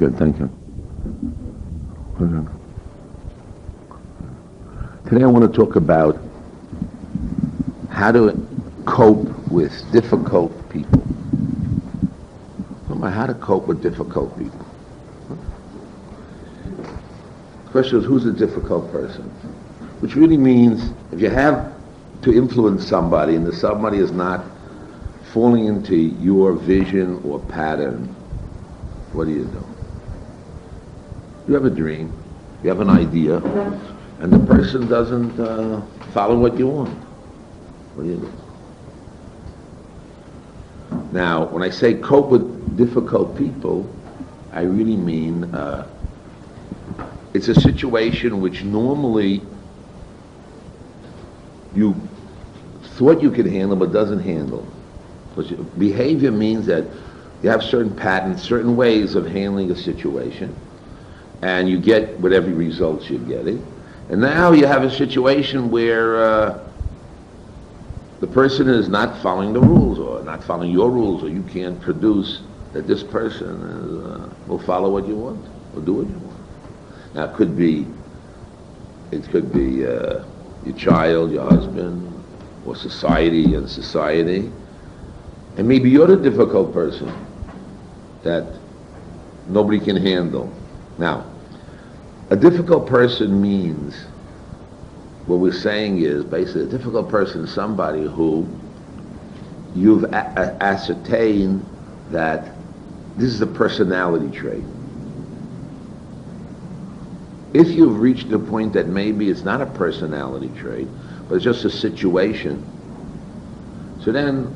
good, thank you. Today I want to talk about how to cope with difficult people. How to cope with difficult people. The question is, who's a difficult person? Which really means, if you have to influence somebody and the somebody is not falling into your vision or pattern, what do? You have a dream, you have an idea, and the person doesn't follow what you want. What do? Now, when I say cope with difficult people, I really mean it's a situation which normally you thought you could handle but doesn't handle. Behavior means that you have certain patterns, certain ways of handling a situation, and you get whatever results you're getting. And now you have a situation where the person is not following the rules, or not following your rules, or you can't produce that this person will follow what you want, or do what you want. Now it could be your child, your husband, or society and society. And maybe you're the difficult person that nobody can handle. Now, a difficult person means, what we're saying is, basically, a difficult person is somebody who you've ascertained that this is a personality trait. If you've reached the point that maybe it's not a personality trait, but it's just a situation, so then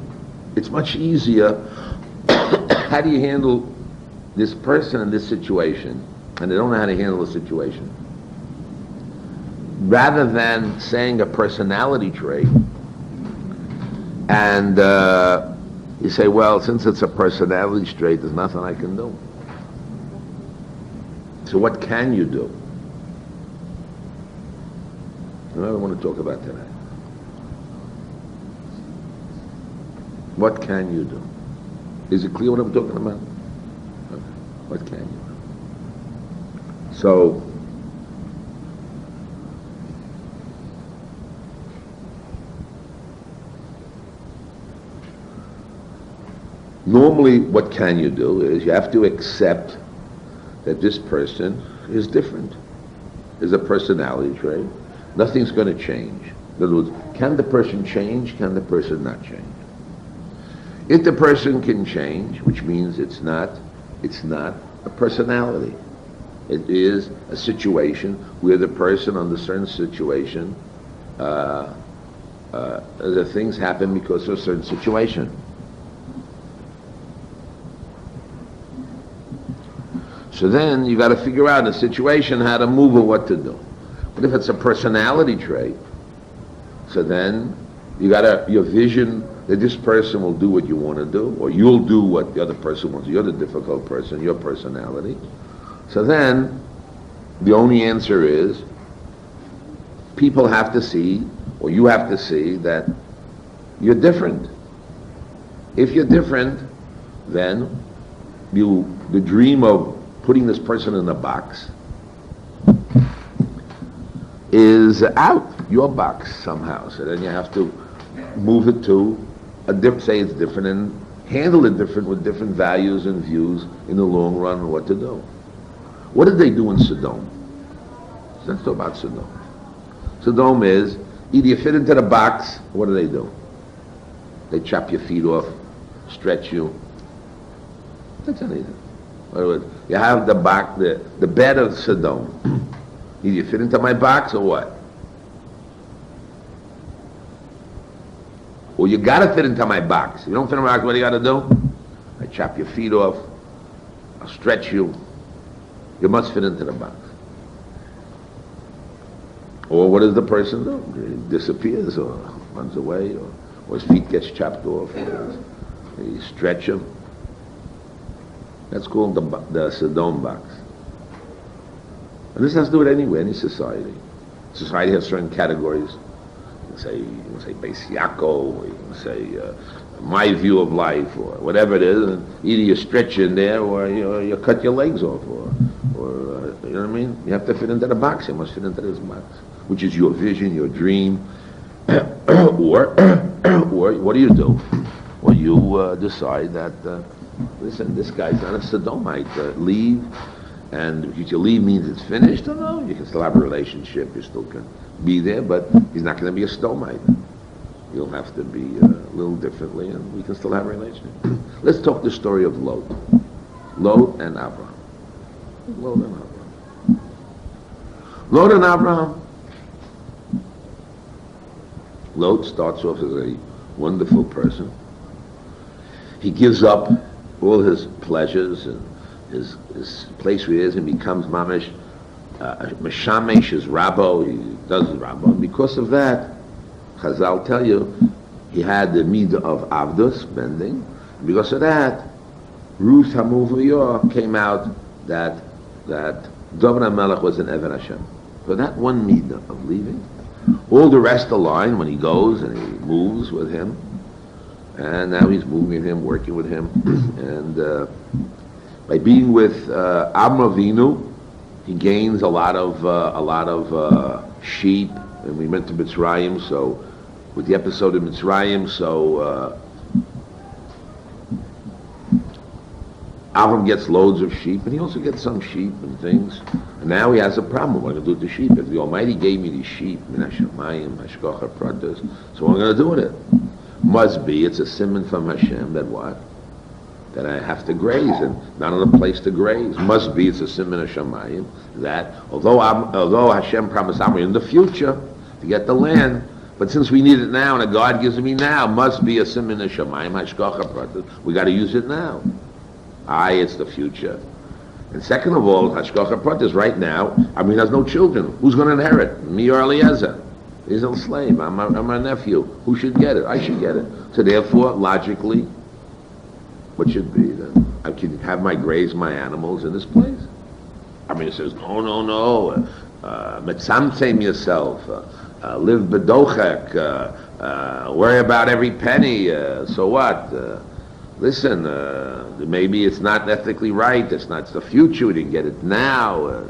it's much easier. How do you handle this person in this situation? And they don't know how to handle the situation. Rather than saying a personality trait, and you say, well, since it's a personality trait, there's nothing I can do. So what can you do? I don't want to talk about tonight. What can you do? Is it clear what I'm talking about? Okay. What can you do? So, normally what can you do is you have to accept that this person is different. Is a personality trait. Nothing's going to change. In other words, can the person change? Can the person not change? If the person can change, which means it's not a personality. It is a situation where the person under certain situation, the things happen because of a certain situation. So then you got to figure out in a situation how to move or what to do. But if it's a personality trait, so then you got your vision that this person will do what you want to do, or you'll do what the other person wants. You're the difficult person, your personality. So then, the only answer is, people have to see, or you have to see, that you're different. If you're different, then the dream of putting this person in a box is out, your box somehow. So then you have to move it to say it's different and handle it different with different values and views in the long run and what to do. What did they do in Sodom? Let's talk about Sodom. Sodom is, either you fit into the box, what do? They chop your feet off, stretch you. That's anything. In other words, you have the bed of Sodom. Either you fit into my box or what? Well, you gotta fit into my box. If you don't fit in my box, what do you gotta do? I chop your feet off, I'll stretch you. You must fit into the box. Or what does the person do? He disappears or runs away, or his feet gets chopped off, or you stretch him. That's called the Sodom box. And this has to do with any society. Society has certain categories. You can say Beis Yaakov, or you can say my view of life, or whatever it is, and either you stretch in there, or you cut your legs off, or you know what I mean? You have to fit into the box. You must fit into this box, which is your vision, your dream, or what do? Well, you decide that, listen, this guy's not a Sodomite. Leave, and if you leave means it's finished, or no, you can still have a relationship, you still can be there, but he's not going to be a Sodomite. You'll have to be a little differently, and we can still have a relationship. Let's talk the story of Lot. Lot and Abraham. Lot and Abraham. Lot and Abraham. Lot starts off as a wonderful person. He gives up all his pleasures and his place where he is and becomes mamish, Meshamesh, his Rabbo. He does his Rabbo. And because of that, Chazal tell you, he had the midah of Avdus, bending. And because of that, Ruth HaMuviyah came out that David HaMelech was an Eved Hashem. So that one midah of leaving, all the rest align when he goes and he moves with him. And now he's moving with him, working with him. And by being with Avram Avinu, he gains a lot of sheep. And we went to Mitzrayim, so with the episode of Mitzrayim, so Avram gets loads of sheep, and he also gets some sheep and things. And now he has a problem. What am I going to do with the sheep? If the Almighty gave me these sheep, so what am I going to do with it? Must be, it's a simon from Hashem that what? That I have to graze, and not in a place to graze. Must be, it's a simon of Shamayim, that although Hashem promised Amri in the future to get the land, but since we need it now, and God gives it me now, must be a simon of Shamayim, Hashgacha Pratis. We got to use it now. It's the future. And second of all, Hashgacha Pratis, right now, Amri has no children. Who's going to inherit? Me or Eliezer? He's a slave. I'm a nephew. Who should get it? I should get it. So therefore, logically, what should be then? I can have graze my animals in this place. I mean, it says, no. Metzamtzem yourself. Live bedochek. Worry about every penny. So what? Listen, maybe it's not ethically right. It's the future. We didn't get it now.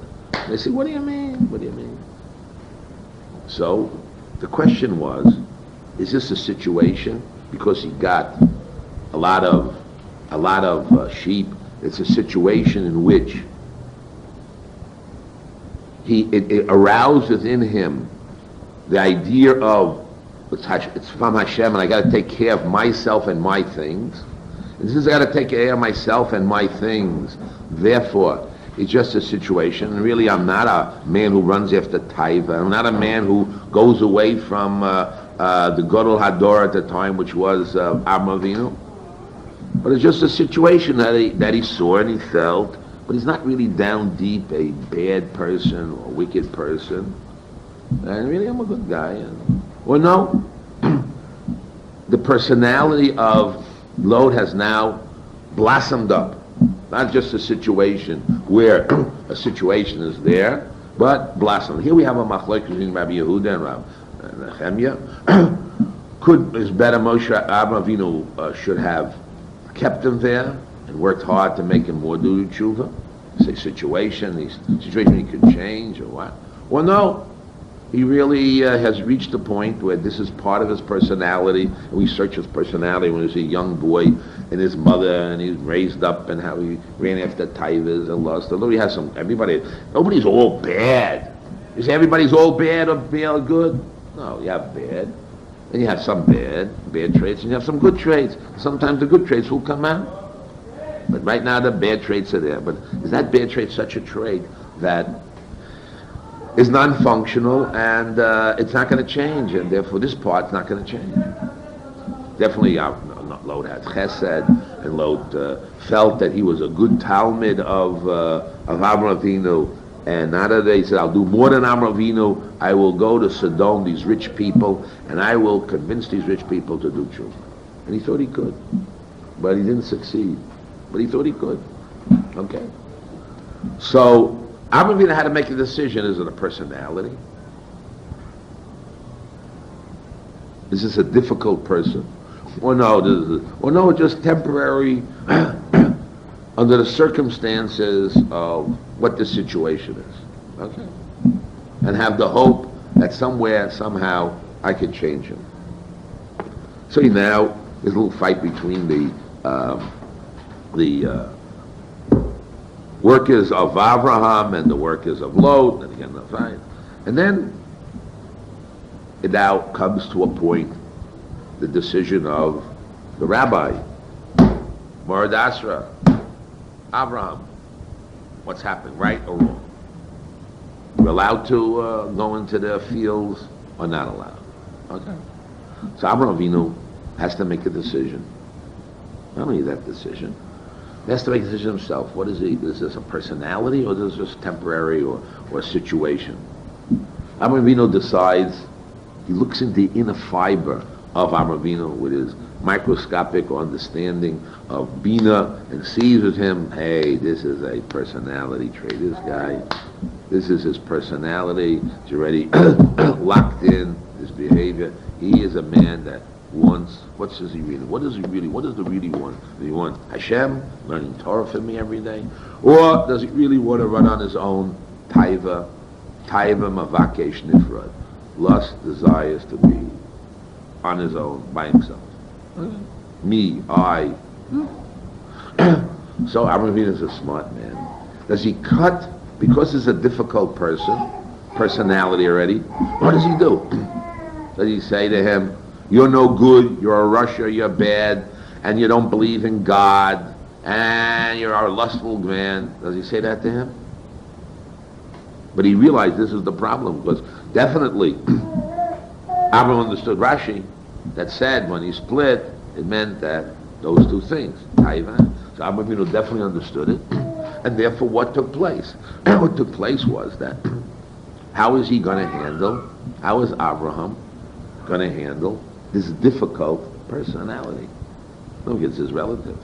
They say, what do you mean? What do you mean? So the question was, is this a situation because he got a lot of sheep? It's a situation in which it aroused within him the idea of it's from Hashem, and I got to take care of myself and my things. And since I got to take care of myself and my things, therefore it's just a situation. And really, I'm not a man who runs after taiva. I'm not a man who goes away from the Gadol Hador at the time, which was Avram Avinu. But it's just a situation that he saw and he felt. But he's not really down deep a bad person or wicked person. And really, I'm a good guy. Well, no. The personality of Lot has now blossomed up. Not just a situation where a situation is there, but blossomed. Here we have a machlokes between Rabbi Yehuda and Rabbi Nehemiah. Is better Moshe Avram Avinu should have kept him there and worked hard to make him more do tshuva. Say situation he could change or what? Well, no. He really has reached a point where this is part of his personality. And we search his personality when he was a young boy and his mother, and he's raised up and how he ran after taivas and lust. Although he has nobody's all bad. You say everybody's all bad or good? No, you have bad. And you have some bad traits, and you have some good traits. Sometimes the good traits will come out. But right now the bad traits are there. But is that bad trait such a trait that is non-functional and it's not going to change, and therefore this part's not going to change? Definitely, Lot had chesed, and Lot felt that he was a good Talmud of Avram Avinu, and nowadays he said, I'll do more than Avram Avinu. I will go to Sodom, these rich people, and I will convince these rich people to do tshuva. And he thought he could, but he didn't succeed. But he thought he could. Okay? So Avram Avinu had to make a decision. Is it a personality? Is this a difficult person? or no, just temporary under the circumstances of what the situation is. Okay? And have the hope that somewhere, somehow, I could change him. So now, there's a little fight between the workers of Avraham and the workers of Lot, and again the fight. And then it now comes to a point, the decision of the Rabbi, Mordechai, Avraham. What's happening, right or wrong? We're allowed to go into their fields or not allowed? Okay. So Avraham Avinu has to make a decision. Not only that decision, he has to make a decision himself. What is he? Is this a personality, or is this just temporary or a situation? Avraham Avinu decides, he looks into the inner fiber of Avraham Avinu with his microscopic understanding of Bina and sees with him, hey, this is a personality trait. This guy, this is his personality. He's already locked in his behavior. He is a man that wants, what does he really want? Does he really want? Does he want Hashem learning Torah from me every day? Or does he really want to run on his own taiva mavakesh nifrad, lust, desires to be on his own, by himself? Me, I. So Avraham Avinu is a smart man. Does he cut, because he's a difficult personality already, what does he do? Does he say to him, you're no good, you're a Russia, you're bad, and you don't believe in God, and you're a lustful man? Does he say that to him? But he realized this is the problem, because definitely Avraham understood Rashi, that said when he split, it meant that those two things, Taiva. So Avraham Avinu definitely understood it, and therefore what took place? What took place was that, how is he going to handle, how is Avraham going to handle this difficult personality? No, it's his relative.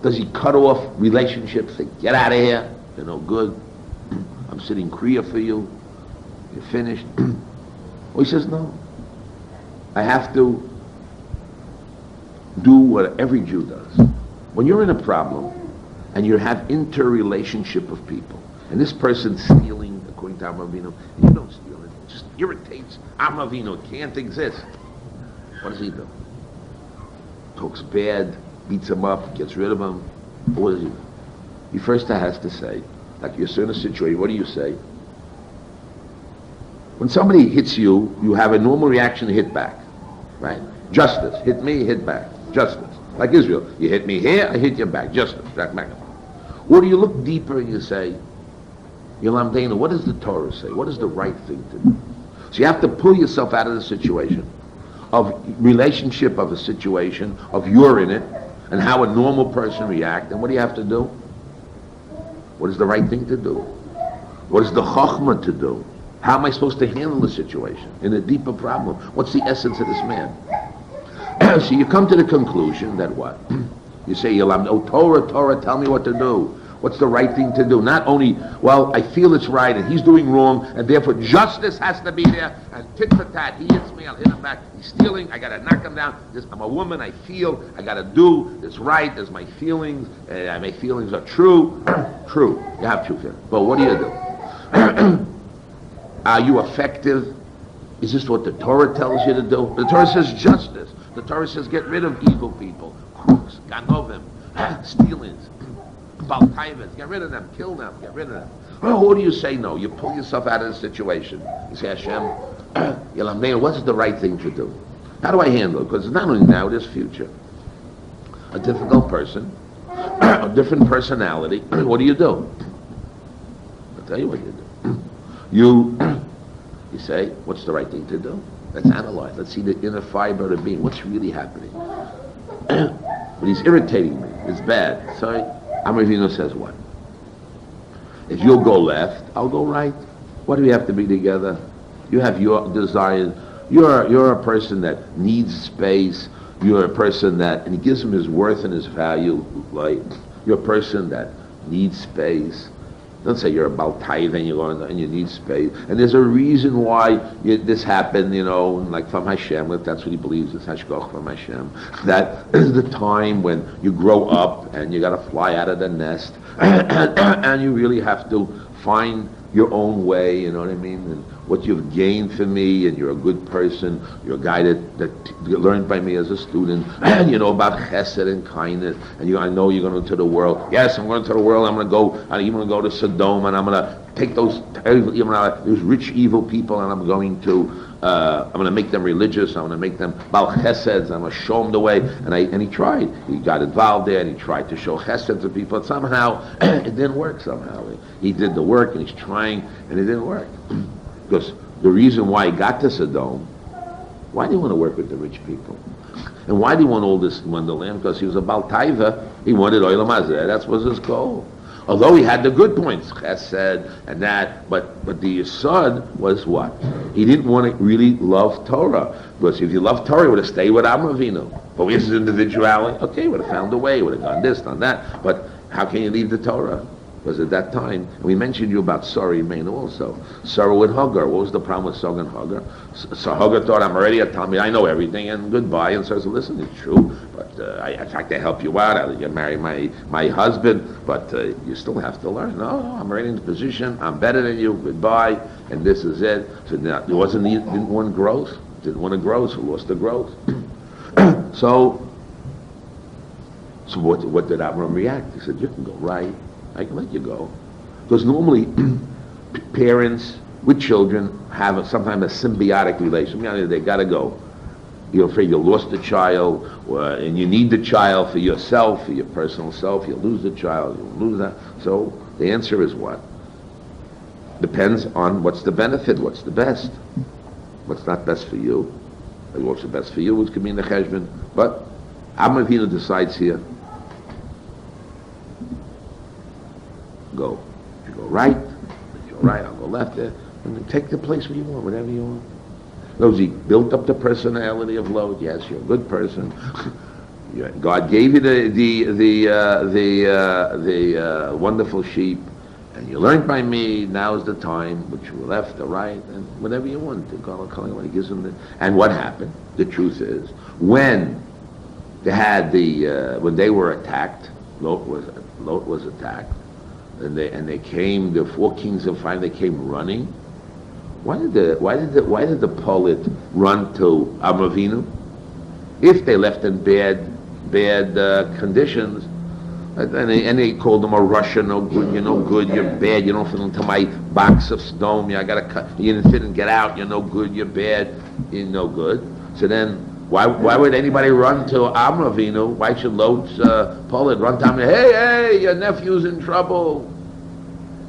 Does he cut off relationships, say, get out of here, you're no good, I'm sitting kriya for you, you're finished? Well, he says, no. I have to do what every Jew does. When you're in a problem, and you have interrelationship of people, and this person's stealing, according to Avraham Avinu, and you don't steal it, it just irritates Avraham Avinu, it can't exist. What does he do? Talks bad, beats him up, gets rid of him. What does he do? He first has to say, like you're in a situation, what do you say? When somebody hits you, you have a normal reaction to hit back, right? Justice. Hit me, hit back. Justice. Like Israel. You hit me here, I hit you back. Justice. Back. Or do you look deeper and you say, Yolamdeinu, what does the Torah say? What is the right thing to do? So you have to pull yourself out of the situation, of relationship of a situation, of you're in it, and how a normal person reacts. And what do you have to do? What is the right thing to do? What is the chokhmah to do? How am I supposed to handle the situation in a deeper problem? What's the essence of this man? So you come to the conclusion that what? You say, oh, Torah, tell me what to do. What's the right thing to do? Not only, well, I feel it's right and he's doing wrong and therefore justice has to be there and tit for tat, he hits me, I'll hit him back. He's stealing, I gotta knock him down. I'm a woman, I feel, I gotta do, it's right, there's my feelings, my feelings are true. True, you have true feelings. But what do you do? Are you effective? Is this what the Torah tells you to do? The Torah says justice. The Torah says get rid of evil people, crooks, ganovim, stealings, baltaivas, get rid of them, kill them, get rid of them. Well, what do you say no? You pull yourself out of the situation. You say, Hashem, what's the right thing to do? How do I handle it? Because it's not only now, it is future. A difficult person, a different personality, what do you do? I'll tell you what you do. You say, what's the right thing to do? Let's analyze. Let's see the inner fiber of the being. What's really happening? But he's irritating me. It's bad. So Avraham Avinu says what? If you'll go left, I'll go right. Why do we have to be together? You have your desires. You're a person that needs space. You're a person that, and he gives him his worth and his value. Like, you're a person that needs space. Don't say you're a Baltaiv and you go and you need space. And there's a reason why this happened, like from Hashem, if that's what he believes, it's Hashkoch from Hashem. That is the time when you grow up and you got to fly out of the nest and you really have to find your own way, you know what I mean? And what you've gained from me, and you're a good person, you're a guy that learned by me as a student, and you know about chesed and kindness, and I know you're going to the world. Yes, I'm going to the world, I'm going to go to Sodom, and I'm going to take those rich, evil people, and I'm going to make them religious, I'm going to make them bal chesed, I'm going to show them the way, and he tried. He got involved there, and he tried to show chesed to people, and somehow, it didn't work somehow. He did the work, and he's trying, and it didn't work. Because the reason why he got to Sodom, why did he want to work with the rich people? And why did he want all this wonderland? Because he was a Bal Taiva, he wanted Olam Hazeh, that was his goal. Although he had the good points, chesed and that, but the Yesod was what? He didn't want to really love Torah. Because if you love Torah, he would have stayed with Avraham Avinu. But with his individuality, okay, he would have found a way, he would have done this, done that. But how can you leave the Torah? Because at that time, and we mentioned you about Sarah Imenu also. Sarah with Hagar. What was the problem with Sarah and Hagar? So Hagar thought, I'm already a Talmud, I know everything, and goodbye. And Sarah said, listen, it's true, but in fact, I help you out. I'll get marry my husband, but you still have to learn. No, I'm already in the position. I'm better than you. Goodbye. And this is it. So now, didn't want growth. Didn't want to grow, so lost the growth. So what did Avram react? He said, you can go right. I can let you go. Because normally, parents with children have sometimes a symbiotic relation. They got to go. You're afraid you lost the child, and you need the child for yourself, for your personal self. You'll lose the child, you'll lose that. So the answer is what? Depends on what's the benefit, what's the best. What's not best for you. What's the best for you, which could be in the cheshbon. But Avraham Avinu decides here, go. If you go right, I'll go left there. And then take the place where you want, whatever you want. Those he built up the personality of Lot. Yes, you're a good person. God gave you the wonderful sheep, and you learned by me. Now is the time, which you left or right, and whatever you want. God gives them the. And what happened? The truth is, when they were attacked, Lot was attacked. And they came. The 4 kings of fire. They came running. Why did the poet run to Avraham Avinu? If they left in bad conditions, and they called him a Russian, no good, you're no good, you're bad, you don't fit into my box of stone. I gotta cut. You didn't fit and get out. You're no good. You're bad. You're no good. So then, why would anybody run to Avraham Avinu? Why should Lot's poet run to him? Hey, your nephew's in trouble.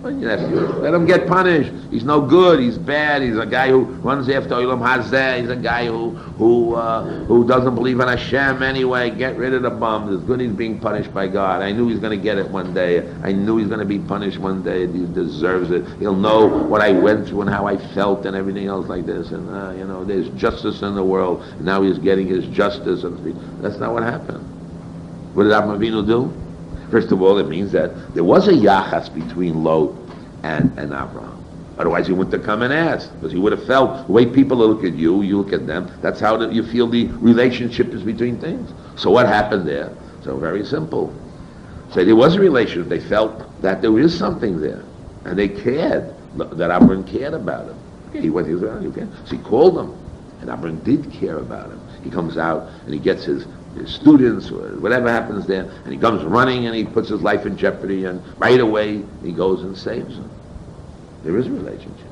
Well, your nephew, let him get punished. He's no good. He's bad. He's a guy who runs after Olam Hazeh. He's a guy who doesn't believe in Hashem anyway. Get rid of the bum. It's good he's being punished by God. I knew he's going to get it one day. I knew he's going to be punished one day. He deserves it. He'll know what I went through and how I felt and everything else like this. And there's justice in the world. And now he's getting his justice. That's not what happened. What did Avraham Avinu do? First of all, it means that there was a yachas between Lot and Avraham. Otherwise, he wouldn't have come and asked, because he would have felt the way people look at you, you look at them. That's how you feel the relationship is between things. So what happened there? So very simple. So there was a relationship. They felt that there is something there, and they cared. That Avraham cared about him. Okay, he went. He was around. Okay. So he called him, and Avraham did care about him. He comes out and he gets his students or whatever happens there, and he comes running and he puts his life in jeopardy, and right away he goes and saves them. There is a relationship.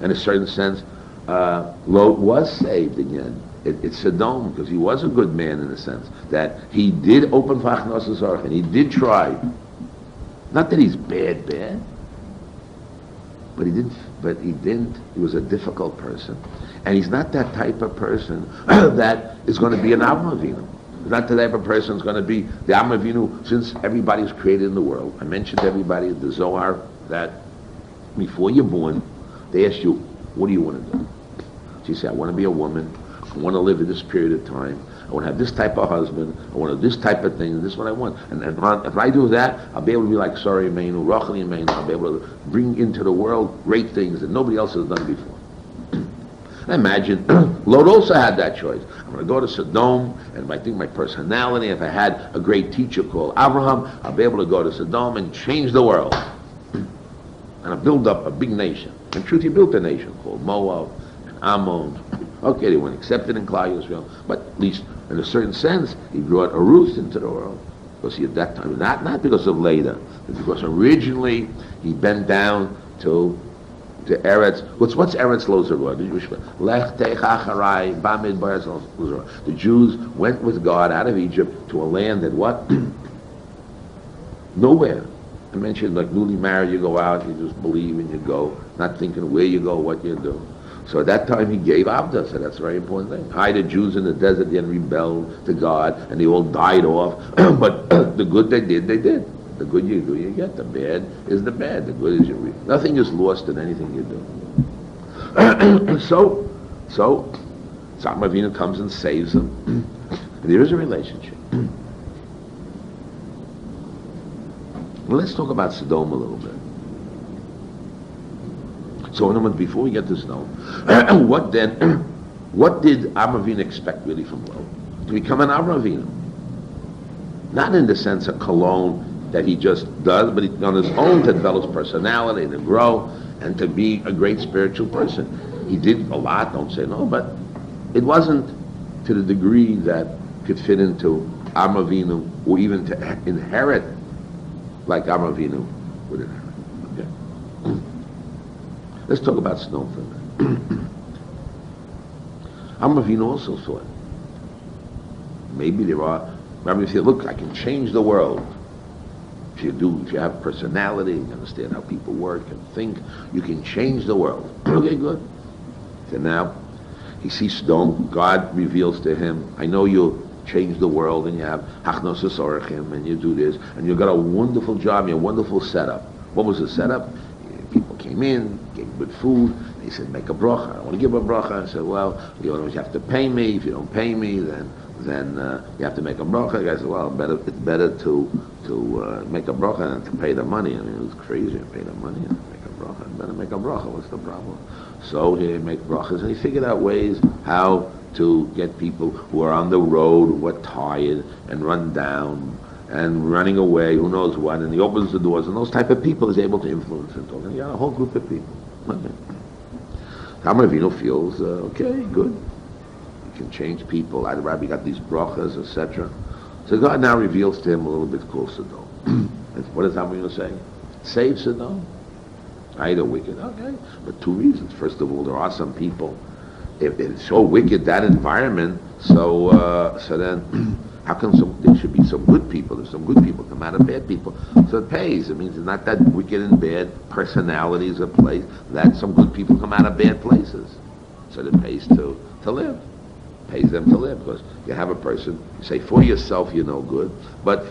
In a certain sense, Lot was saved again. It's Sodom, because he was a good man in a sense, that he did open Fachnos and he did try. Not that he's bad, but he didn't. He was a difficult person. And he's not that type of person that is going to be an Avraham Avinu. He's not the type of person who's going to be the Avraham Avinu since everybody's created in the world. I mentioned to everybody at the Zohar that before you're born, they ask you, what do you want to do? So you say, I want to be a woman. I want to live in this period of time. I want to have this type of husband, I want to do this type of thing, this is what I want. And if I do that, I'll be able to be like Sari Meinu, Rachel Meinu, I'll be able to bring into the world great things that nobody else has done before. I imagine Lot also had that choice. I'm going to go to Sodom, and I think my personality, if I had a great teacher called Abraham, I'll be able to go to Sodom and change the world. And I'll build up a big nation. In truth, he built a nation called Moab and Ammon. Okay, they weren't accepted in Klal Yisrael, but at least in a certain sense, he brought a Ruth into the world. Because he at that time, not because of later, but because originally he bent down to Eretz. What's Eretz Lozerah? The Jews went with God out of Egypt to a land that what? Nowhere. I mentioned like newly married, you go out, you just believe and you go, not thinking where you go, what you do. So at that time he gave Avda, so that's a very important thing. Hi, the Jews in the desert then rebelled to God and they all died off, but the good they did, they did. The good you do, you get. The bad is the bad. The good is you read. Nothing is lost in anything you do. So Tzaddik Avinu comes and saves him. And there is a relationship. Well, let's talk about Sodom a little bit. So, in other words, before we get to Sodom, what did Avraham Avinu expect really from Lot? To become an Avraham Avinu. Not in the sense of cologne that he just does, but on his own to develop his personality, to grow, and to be a great spiritual person. He did a lot, don't say no, but it wasn't to the degree that could fit into Avraham Avinu, or even to inherit like Avraham Avinu would inherit. Okay. Let's talk about Sodom for a minute. Avraham Avinu also thought, maybe there are, Rabbi said, look, I can change the world. If you have personality, you understand how people work and think, you can change the world. Okay, good. So now, he sees Sodom, God reveals to him, I know you'll change the world, and you have Hachnosus Orachim, and you do this, and you've got a wonderful job, you have a wonderful setup. What was the setup? People came in, gave good food, he said, make a bracha. I want to give a bracha. I said, well, you have to pay me. If you don't pay me, then you have to make a bracha. The guy said, well, it's better to make a bracha than to pay the money. I mean, it was crazy to pay the money and make a bracha. Better make a bracha. What's the problem? So he made brachas, and he figured out ways how to get people who are on the road, who are tired and run down and running away, who knows what, and he opens the doors, and those type of people is able to influence and talk. And he got a whole group of people. Okay. Avraham Avinu feels, okay, good. You can change people. The Rabbi got these brachas, etc. So God now reveals to him a little bit called Sodom. And what does Avraham Avinu say? Save Sodom. Either wicked, okay. But two reasons. First of all, there are some people, if it's so wicked, that environment, so then how come there should be some good people? There's some good people come out of bad people. So it pays. It means it's not that wicked and bad personalities of place, that some good people come out of bad places. So it pays to live. It pays them to live, because you have a person, you say for yourself you're no good, but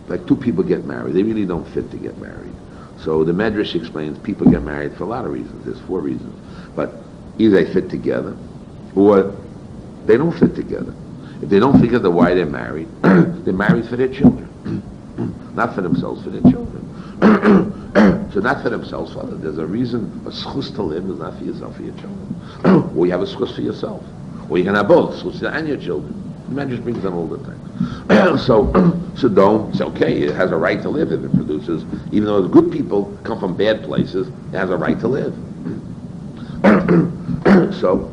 like two people get married, they really don't fit to get married. So the Medrash explains people get married for a lot of reasons. There's 4 reasons. But either they fit together, or they don't fit together. If they don't figure out why they're married, they're married for their children. Not for themselves, for their children. So not for themselves, Father. There's a reason, a schus to live is not for yourself, for your children. Or you have a schus for yourself. Or you can have both, schus and your children. The Medrash brings them all the time. So Sodom, it's okay, it has a right to live if it produces, even though the good people come from bad places, it has a right to live. So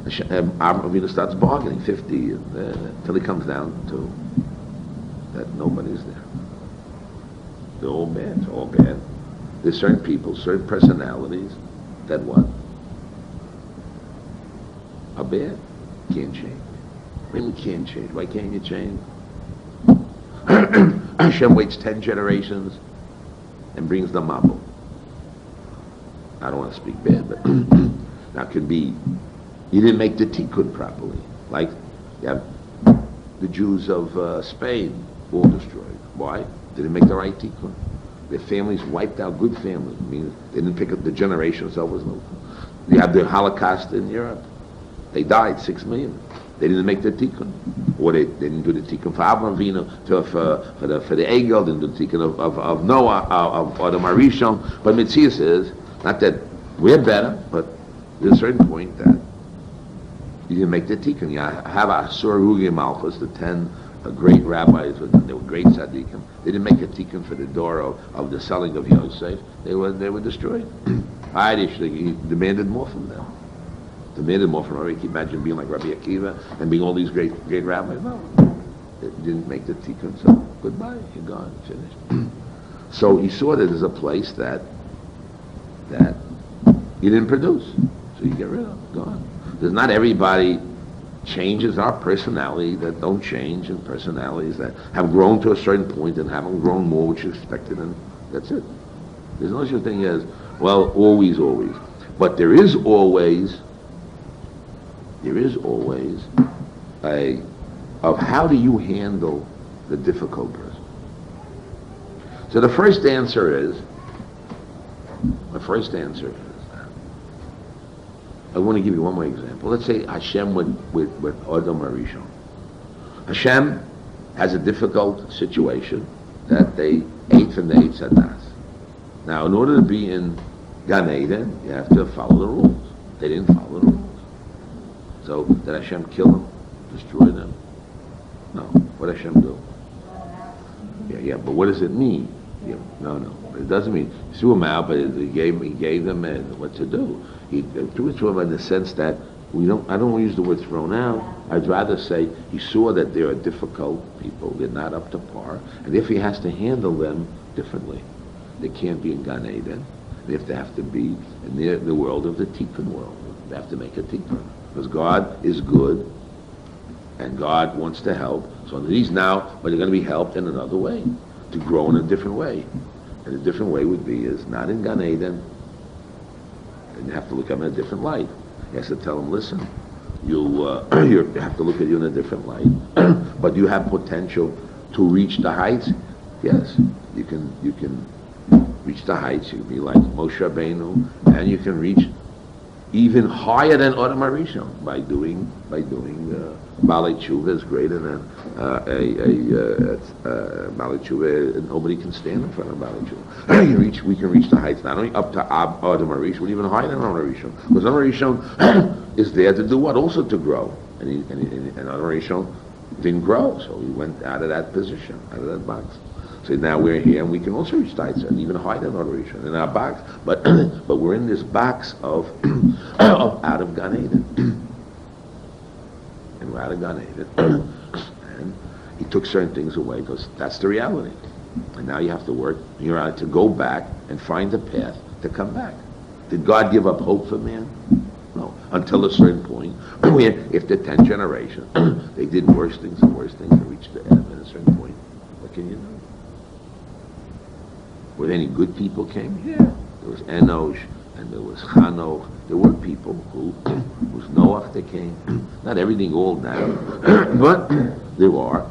Avraham Avinu starts bargaining 50 until he comes down to that nobody's there. They're all bad. It's all bad. There's certain people, certain personalities that what? Are bad. Can't change. Maybe can't change. Why can't you change? Hashem waits 10 generations and brings the mabul. I don't want to speak bad, but that could be you didn't make the tikkun properly. Like you have the Jews of Spain all destroyed. Why? They didn't make the right tikkun. Their families wiped out, good families. I mean, they didn't pick up the generation itself was no. You have the Holocaust in Europe. They died, 6 million. They didn't make the tikkun, or they didn't do the tikkun for Avraham Avinu, for the Egel, didn't do the tikkun of Noah, of Adam Arishon. But Metzias is not that we're better, but there's a certain point that you didn't make the tikkun. You have a Sur Rugi Malchus, the 10 great rabbis, they were great tzaddikim. They didn't make a tikkun for the door of the selling of Yosef. They were destroyed. He demanded more from them. Demanded more from Rabbi. Can you imagine being like Rabbi Akiva and being all these great rabbis? No, they didn't make the tikkun. So goodbye, you're gone, finished. So he saw that there's a place that you didn't produce, so you get rid of, gone. There's not everybody changes. Our personality that don't change, and personalities that have grown to a certain point and haven't grown more, which is expected, and that's it. There's no such thing as, well, always. But there is always of how do you handle the difficult person. So the first answer is, I want to give you one more example. Let's say Hashem with Adam Arishon. Hashem has a difficult situation that they ate from the Eitz Hadas. Now, in order to be in Gan Eden, you have to follow the rules. They didn't follow the rules. So, did Hashem kill them? Destroy them? No. What did Hashem do? Yeah, but what does it mean? Yeah, no. It doesn't mean he threw them out, but he gave them what to do. He threw it to them in the sense that I don't want to use the word thrown out. I'd rather say he saw that they are difficult people. They're not up to par, and if he has to handle them differently, they can't be in Gan Eden. They have to be in the world of the Tikkun world. They have to make a Tikkun. Because God is good, and God wants to help. So these now, but they're going to be helped in another way, to grow in a different way. And a different way would be is not in Gan Eden, and you have to look at them in a different light. He has to tell them, listen, you have to look at you in a different light, but you have potential to reach the heights. Yes, you can reach the heights. You can be like Moshe Rabbeinu, and you can reach even higher than Adam Arishon by doing Balei Tshuva is greater than Balei Tshuva. Nobody can stand in front of Balei Tshuva. We can reach the heights not only up to Adam Arishon, but even higher than Adam Arishon. Because Adam Arishon is there to do what? Also to grow. And Adam Arishon didn't grow, so he went out of that position, out of that box. So now we're here, and we can also reach heights, and even higher than Adoration in our box. But we're in this box of out of Gan Eden, and we're out of Gan Eden. And he took certain things away because that's the reality. And now you have to work. You're out to go back and find a path to come back. Did God give up hope for man? No, until a certain point, where if the 10th generation they did worse things and reached the end at a certain point, what can you do? Were there any good people came? Yeah. There was Enosh, and there was Chanoch. There were people who was Noach that came. Not everything all now, but there are.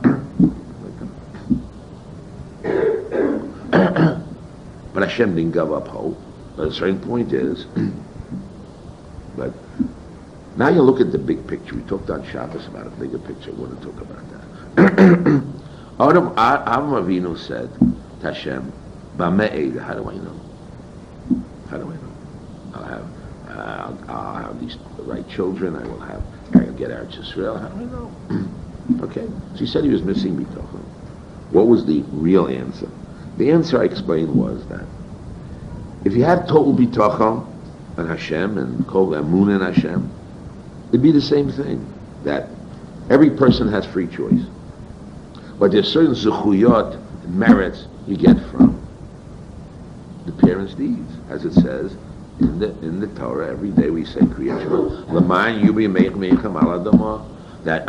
But Hashem didn't give up hope. But a certain point is, but now you look at the big picture. We talked on Shabbos about a bigger picture. I want to talk about that. Adam Avinu said to Hashem, how do I know? How do I know? I'll have these right children. I'll get Eretz Yisrael. How do I know? Okay. So he said he was missing bitachon. What was the real answer? The answer I explained was that if you had total bitachon on Hashem and kol emunah in Hashem, it'd be the same thing. That every person has free choice, but there's certain zechuyot and merits you get from the parents' deeds, as it says in the Torah. Every day we say Kriyat Shema, L'man yubi meich meichem al adamah, that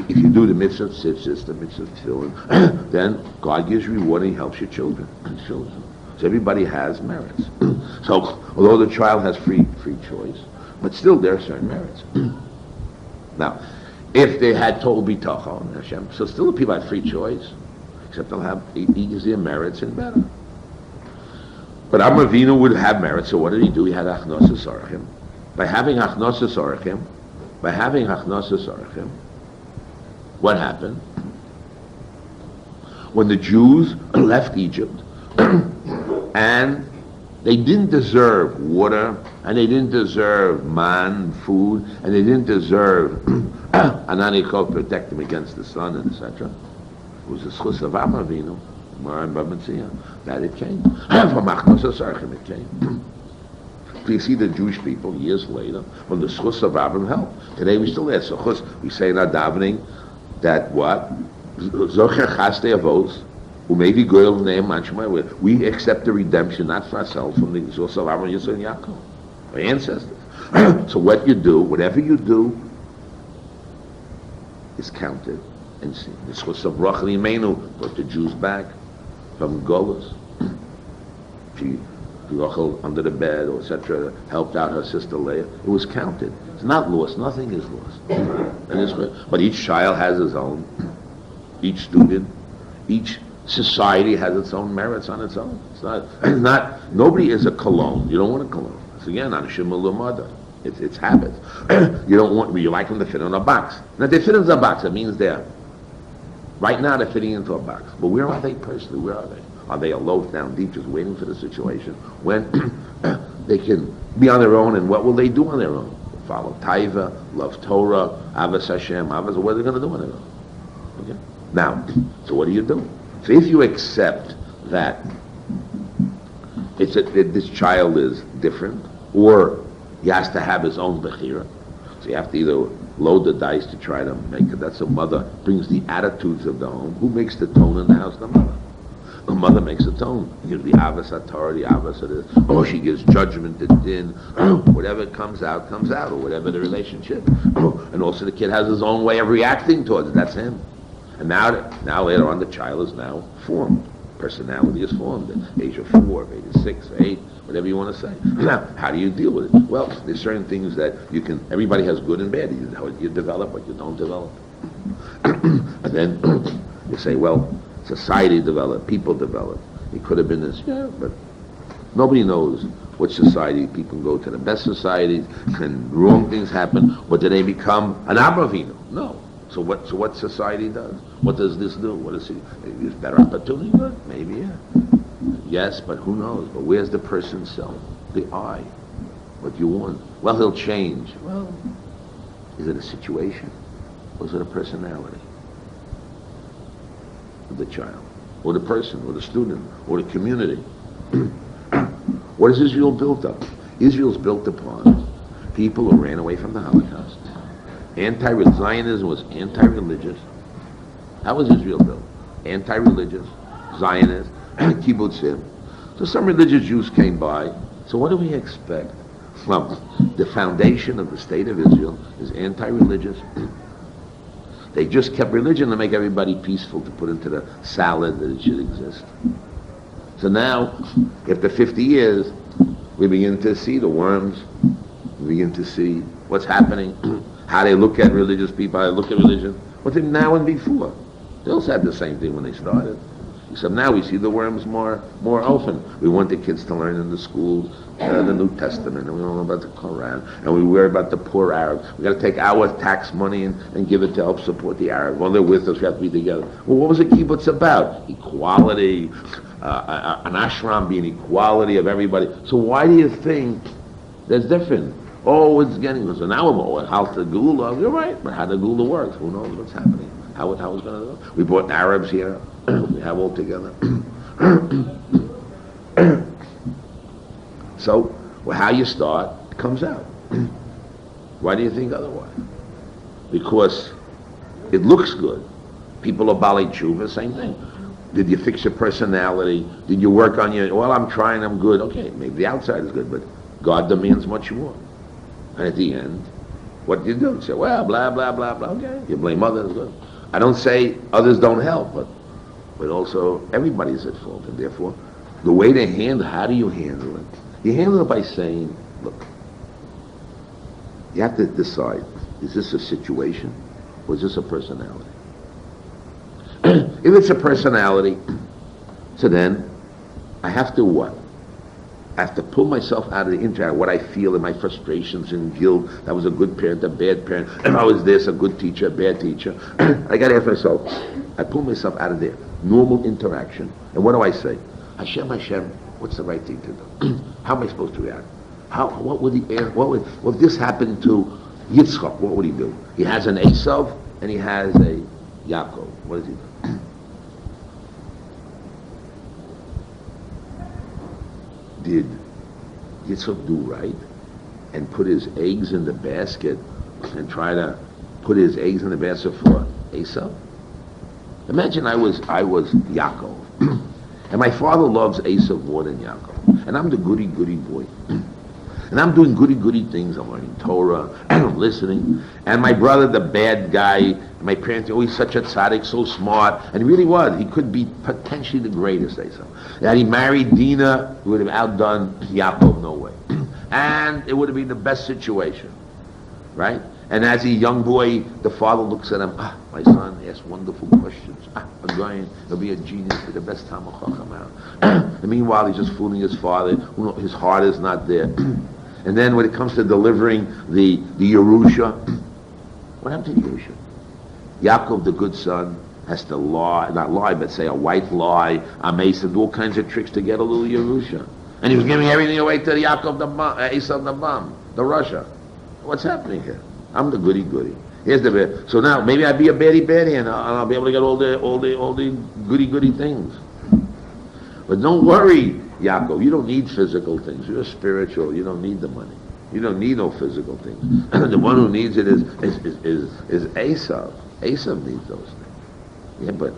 if you do the mitzvah of tzitzis, the mitzvah of tefillin, then God gives reward and he helps your children. So everybody has merits. So although the child has free choice, but still there are certain merits. Now, if they had total bitachon, Hashem, so still the people have free choice, except they'll have easier merits and better. But Avinu would have merit, so what did he do? He had achnosas orachim. By having achnosas orachim, What happened? When the Jews left Egypt, and they didn't deserve water, and they didn't deserve man, food, and they didn't deserve Ananichot to protect them against the sun, and etc. It was the schus of Avraham Avinu, that it came. From Achnos HaSarchim it came. So you see the Jewish people years later, when the schus of Avraham helped. Today we still have schus. We say in our davening that what? Zocher chaste avos, who may be good of name, we accept the redemption not for ourselves, from the schus of Avraham, Yisrael, and Yaakov, our ancestors. So what you do, whatever you do, is counted and seen. The schus of Rachel Imenu brought the Jews back from Golos. She Rachel under the bed, or etc., helped out her sister Leah. It was counted. It's not lost. Nothing is lost. And it's, but each child has his own. Each student, each society has its own merits on its own. It's not. Nobody is a cologne. You don't want a cologne. It's again on a shimulumada. It's habits. You don't want. You like them to fit in a box. Now if they fit into a box, it means they're. Right now they're fitting into a box. But where are they personally? Where are they? Are they a loaf down deep, just waiting for the situation when they can be on their own? And what will they do on their own? Follow Taiva, love Torah, Avas Hashem, Avas. What are they going to do on their own? Okay. Now, so what do you do? So if you accept that that this child is different, or he has to have his own bechira, so you have to either load the dice to try to make it. That's a mother brings the attitudes of the home. Who makes the tone in the house? The mother. The mother makes a tone. Gives the avas haTorah, the avas of this. Oh, she gives judgment to din. Whatever comes out, or whatever the relationship. And also the kid has his own way of reacting towards it. That's him. And now later on, the child is now formed. Personality is formed at age of 4, age of 6, 8, whatever you want to say. Now, how do you deal with it? Well, there's certain things that you can. Everybody has good and bad. You develop, what you don't develop. And then you say, well, society developed, people developed. It could have been this, but nobody knows what society. People go to the best societies, and wrong things happen. What do they become? An Abravino? No. So what society does? What does this do? What is it? Is better opportunity? Good? Maybe, yeah. Yes, but who knows? But where's the person's self? The I. What you want? Well, he'll change. Well, is it a situation? Or is it a personality of the child, or the person, or the student, or the community? What is Israel built up? Israel's built upon people who ran away from the Holocaust. Zionism was anti-religious. How was Israel built? Anti-religious, Zionist, kibbutzim. So some religious Jews came by. So what do we expect? Well, the foundation of the state of Israel is anti-religious. They just kept religion to make everybody peaceful, to put into the salad that it should exist. So now, after 50 years, we begin to see the worms. We begin to see what's happening, how they look at religious people, how they look at religion. What did now and before? They also had the same thing when they started. Except now we see the worms more often. We want the kids to learn in the schools the New Testament, and we don't know about the Quran, and we worry about the poor Arabs. We got to take our tax money and give it to help support the Arabs. Well, they're with us. We have to be together. Well, what was the kibbutz about? Equality, an ashram being equality of everybody. So why do you think that's different? Oh, it's getting so now we're how the Gula. You're right, but how the Gula works? Who knows what's happening? How it's going to go? We brought Arabs here. We have all together. So, how you start comes out. Why do you think otherwise? Because it looks good. People are Bali Tshuva, same thing. Did you fix your personality? Did you work on your, well, I'm trying, I'm good. Okay, maybe the outside is good, but God demands much more. And at the end, what do? You say, well, blah, blah, blah, blah. Okay, you blame others. Good. I don't say others don't help, but also everybody's at fault, and therefore the way to handle, how do you handle it? You handle it by saying, look, you have to decide, is this a situation or is this a personality? If it's a personality, so then I have to what? I have to pull myself out of the interact, what I feel and my frustrations and guilt. That was a good parent, a bad parent. If I was this, a good teacher, a bad teacher. I got to ask myself, I pull myself out of there. Normal interaction. And what do I say? Hashem, what's the right thing to do? How am I supposed to react? If this happened to Yitzchak, what would he do? He has an Esav and he has a Yaakov. What does he do? Did Yitzchak do right and put his eggs in the basket and try to put his eggs in the basket for Esav? Imagine I was Yaakov, and my father loves Esav more than Yaakov, and I'm the goody boy, and I'm doing goody things. I'm learning Torah, and I'm listening, and my brother, the bad guy, my parents, oh, he's such a tzaddik, so smart, and he really was. He could be potentially the greatest Esav. Had he married Dinah, he would have outdone Yaakov, no way, and it would have been the best situation, right? And as a young boy, the father looks at him, my son asks wonderful questions. I'm going, he'll be a genius, be the best Talmid Chacham out. And meanwhile, he's just fooling his father. His heart is not there. And then when it comes to delivering the Yerusha, what happened to Yerusha? Yaakov, the good son, has to lie, not lie, but say a white lie, and do all kinds of tricks to get a little Yerusha. And he was giving everything away to the Yaakov, the Esav, the bum, the Russia. What's happening here? I'm the goody. Here's the so now maybe I'd be a baddie, and I'll be able to get all the goody things. But don't worry, Yaakov. You don't need physical things. You're spiritual. You don't need the money. You don't need no physical things. The one who needs it is Esav. Esav needs those things. Yeah, but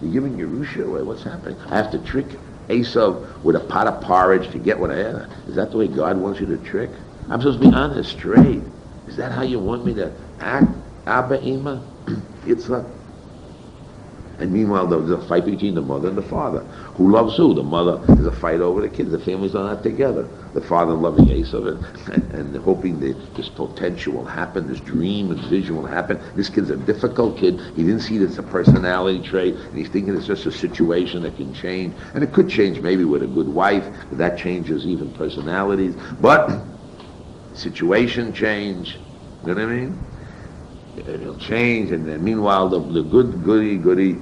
you're giving Yerusha away. What's happening? I have to trick Esav with a pot of porridge to get what I have. Is that the way God wants you to trick? I'm supposed to be honest, straight. Is that how you want me to act? Abba, Ima, Yitzchak? And meanwhile, there's a fight between the mother and the father. Who loves who? The mother. There's a fight over the kids. The families are not together. The father loving Esav and hoping that this potential will happen, this dream and vision will happen. This kid's a difficult kid. He didn't see that it's a personality trait, and he's thinking it's just a situation that can change. And it could change maybe with a good wife, but that changes even personalities. But situation change, you know what I mean? It'll change, and then meanwhile the goody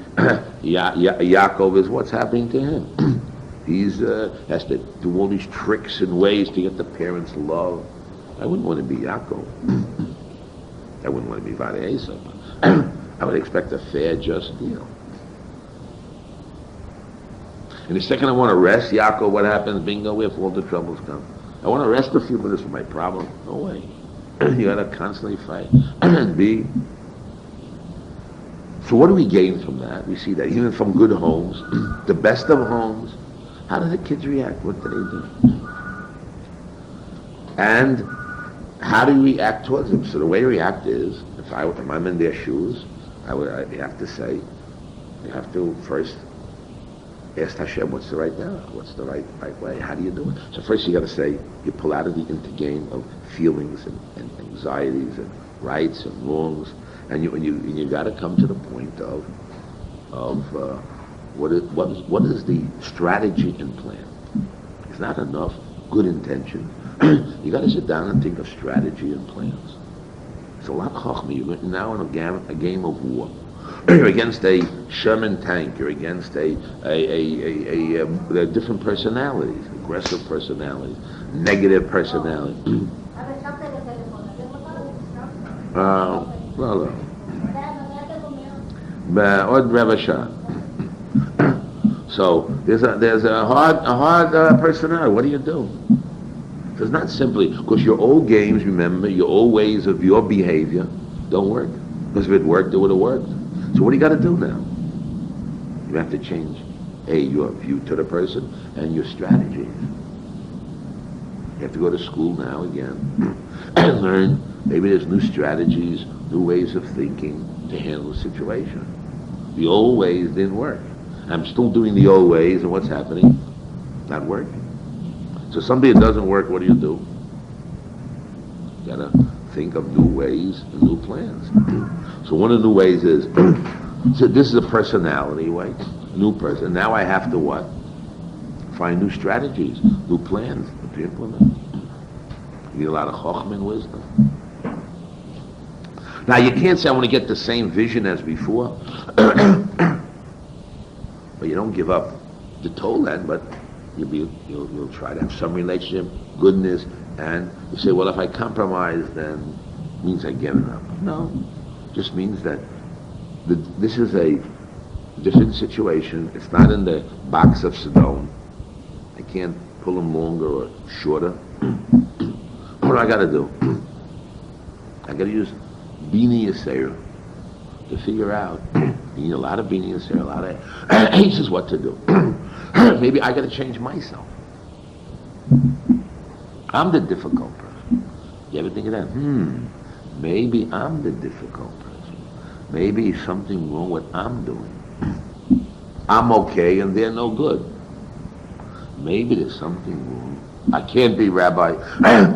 Yaakov is what's happening to him. He's has to do all these tricks and ways to get the parents' love. I wouldn't want to be Yaakov. I wouldn't want to be Vada Esav. I would expect a fair, just deal. And the second I want to rest Yaakov, what happens? Bingo, where all the troubles come. I want to rest a few minutes from my problem. No way. You got to constantly fight. B. So what do we gain from that? We see that even from good homes, the best of homes, how do the kids react? What do they do? And how do we react towards them? So the way to react is, if I'm in their shoes, I have to say, you have to first ask Hashem, what's the right path? What's the right way? How do you do it? So first you got to say, you pull out of the intergame of feelings and anxieties and rights and wrongs, and you got to come to the point of what is the strategy and plan. It's not enough good intention. You got to sit down and think of strategy and plans. It's a lot chachma. You're now in a game of war. You're against a Sherman tank. You're against a different personalities, aggressive personalities, negative personalities. So there's a hard personality. What do you do? So it's not simply because your old games, remember, your old ways of your behavior don't work. Because if it worked, it would have worked. So what do you got to do now? You have to change, your view to the person and your strategies. You have to go to school now again and learn. Maybe there's new strategies, new ways of thinking to handle the situation. The old ways didn't work. I'm still doing the old ways, and what's happening? Not working. So something that doesn't work, what do? You gotta think of new ways and new plans. So one of the new ways is, so this is a personality way, a new person. Now I have to what? Find new strategies, new plans. The to implement. You need a lot of chokhmah and wisdom. Now, you can't say I want to get the same vision as before, but you don't give up the Toland, but you'll try to have some relationship, goodness, and you say, well, if I compromise, then it means I give it up. No, just means that this is a different situation. It's not in the box of Sodom. I can't pull them longer or shorter. What do I got to do? I got to use Bini Yisera to figure out. You need a lot of Bini Yisera, a lot of he says what to do. Maybe I got to change myself. I'm the difficult person. You ever think of that? Maybe I'm the difficult person. Maybe something wrong with what I'm doing. I'm okay and they're no good. Maybe there's something wrong. I can't be Rabbi.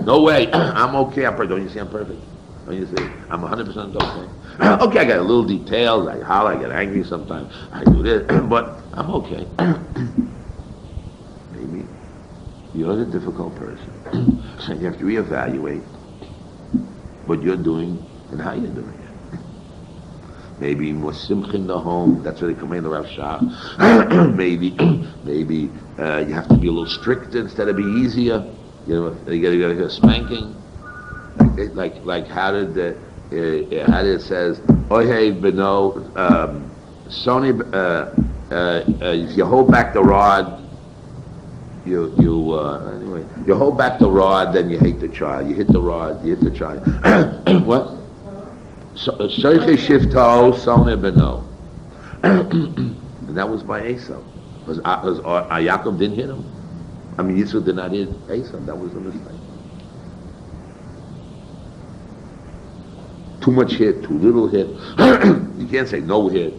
No way. I'm okay. Don't you see I'm perfect? Don't you see? I'm 100% okay. Okay, I got a little details. I holler, I get angry sometimes. I do this, but I'm okay. Maybe you're the difficult person. So you have to reevaluate what you're doing and how you're doing it. Maybe more simcha in the home. That's what they command the Rav Shah. maybe you have to be a little stricter instead of be easier. You know, you got to get a spanking. Like how did it says, oh hey Beno, Sony, if you hold back the rod, anyway, you hold back the rod, then you hate the child. You hit the rod, you hit the child. What? Shoiche Shifto, Sony Beno. And that was by Esau. Because Yaakov didn't hit him. I mean, Yisrael did not hit Esau. That was the mistake. Too much hit, too little hit. You can't say no hit.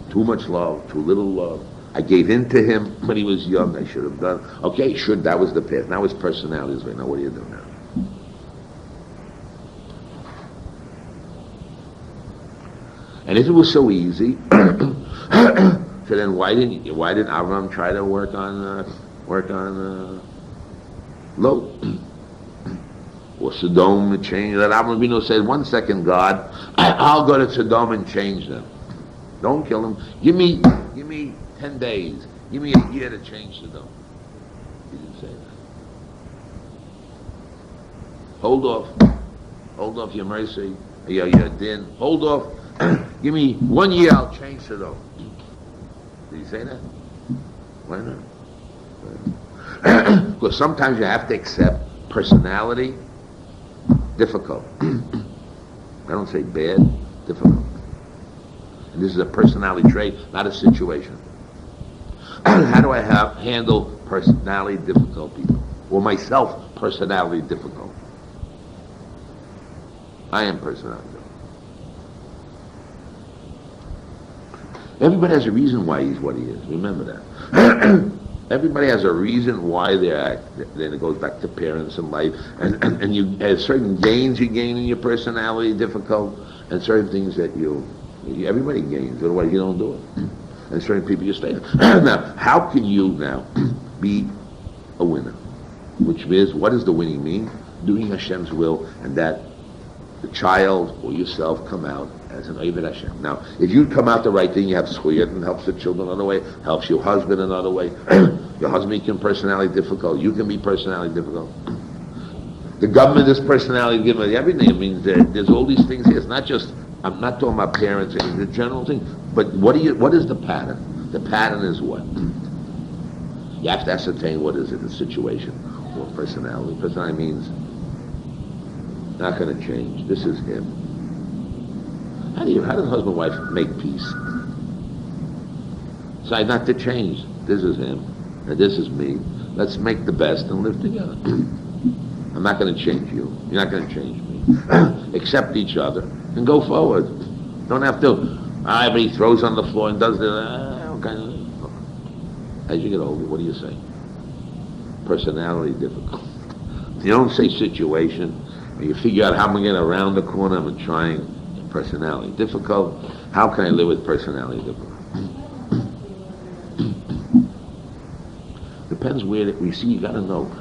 Too much love, too little love. I gave in to him when he was young. I should have done. Okay, sure, that was the path. Now his personality is right. Now what do you do now? And if it was so easy, so then why didn't Avram try to work on Lot? Or Sodom change that Avram Avinu said, 1 second, God, I'll go to Sodom and change them. Don't kill them. Give me 10 days. Give me a year to change Sodom. He didn't say that. Hold off your mercy, your din. Hold off. Give me 1 year, I'll change Sodom. Did he say that? Why not? Because sometimes you have to accept personality. Difficult. I don't say bad, difficult. And this is a personality trait, not a situation. How do I handle personality difficult people? Or myself, personality difficult? I am personality difficult. Everybody has a reason why he's what he is. Remember that. Everybody has a reason why they act. Then it goes back to parents and life, and you have certain gains you gain in your personality, difficult, and certain things that everybody gains. Otherwise, you don't do it. And certain people you stay. Now, how can you now be a winner? Which is, what does the winning mean? Doing Hashem's will, and that the child or yourself come out as an Oved Hashem. Now, if you come out the right thing, you have Zchuyot and helps the children another way, helps your husband another way. Your husband can personality difficult. You can be personality difficult. The government is personality difficult. Everything. I mean, there's all these things here. It's not just. I'm not talking about parents. It's the general thing. But what is the pattern? The pattern is what? You have to ascertain what is it, the situation or personality. Personality means not going to change. This is him. How does husband and wife make peace? Decide not to change. This is him, and this is me. Let's make the best and live together. I'm not going to change you. You're not going to change me. Accept each other and go forward. Don't have to. Everybody throws on the floor and does the. As you get older, what do you say? Personality difficult. You don't say situation. You figure out how I'm going to get around the corner. I'm trying. Personality difficult. How can I live with personality difficult? The depends where we see. You got to know.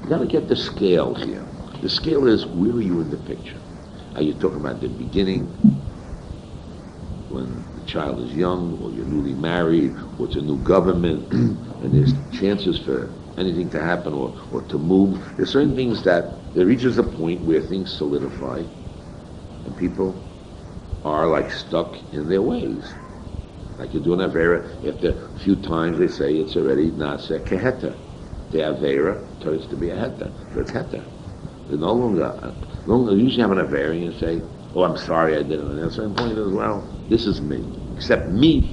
You got to get the scale here. The scale is, where are you in the picture? Are you talking about the beginning, when the child is young, or you're newly married, or it's a new government, and there's chances for anything to happen or to move? There's certain things that there reaches a point where things solidify, and people are like stuck in their ways. Like you do an Avera, after a few times they say it's already Nasa Keheta. The Avera turns to be a Heta, so it's Heta. They no longer usually have an Avera and say, oh, I'm sorry I did it. And at a certain point as well, this is me. Except me.